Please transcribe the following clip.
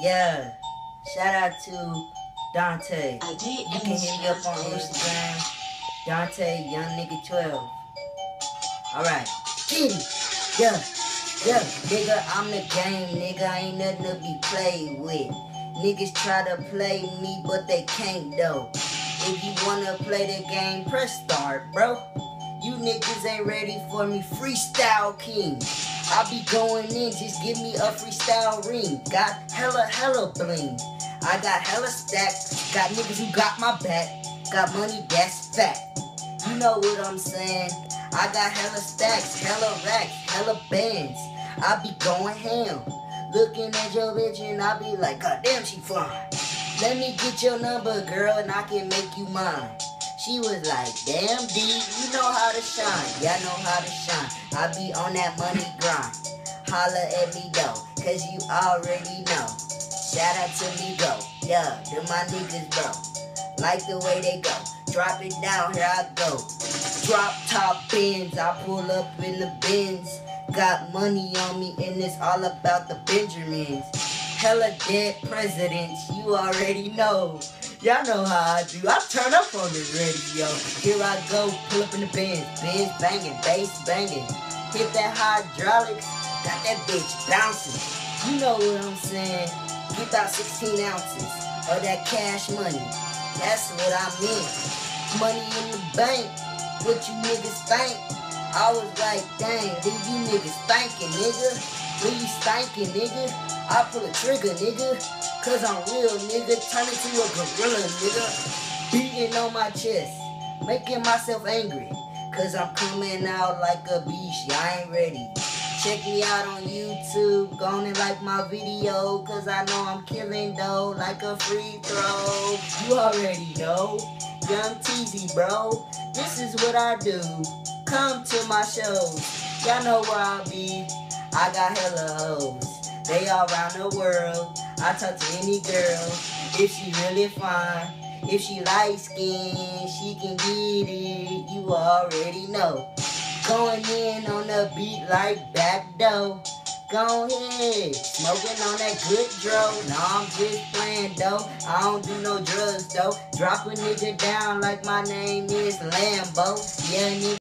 Yeah, shout out to Dante. You can hit me up on Instagram, Dante Young Nigga 12. Alright, get it. Yeah, nigga, I'm the game, nigga. I ain't nothing to be played with. Niggas try to play me, but they can't though. If you wanna play the game, press start, bro. You niggas ain't ready for me, freestyle king. I be going in, just give me a freestyle ring. Got hella bling. I got hella stacks, got niggas who got my back. Got money that's fat. You know what I'm saying? I got hella stacks, hella racks, hella bands. I be going ham. Looking at your bitch and I be like, God damn, she fine. Let me get your number, girl, and I can make you mine. She was like, damn D, you know how to shine. Yeah, I know how to shine. I be on that money grind. Holla at me though, cause you already know. Shout out to me go. Yeah, they're my niggas, bro. Like the way they go. Drop it down, here I go. Drop top Benz, I pull up in the Benz. Got money on me and it's all about the Benjamins. Hella dead presidents, you already know. Y'all know how I do. I turn up on the radio. Here I go, pull up in the Benz. Benz banging, bass banging. Hit that hydraulics, got that bitch bouncing. You know what I'm saying? Get out 16 ounces of that cash money. That's what I meant. Money in the bank. What you niggas think? I was like, dang, leave you niggas thinking, nigga. Leave thinking, nigga. I pull a trigger, nigga. Cause I'm real, nigga. Turn into a gorilla, nigga. Beating on my chest. Making myself angry. Cause I'm coming out like a beast. Y'all ain't ready. Check me out on YouTube. Go on and like my video. Cause I know I'm killing dough like a free throw. You already know. Young Teezy, bro. This is what I do. Come to my shows. Y'all know where I be. I got hella hoes. They all around the world. I talk to any girl. If she really fine. If she light skin, she can get it. You already know. Going in on the beat like back door. Go ahead, smoking on that good dro. Nah, I'm just playing though. I don't do no drugs though. Drop a nigga down like my name is Lambo. Yeah, nigga.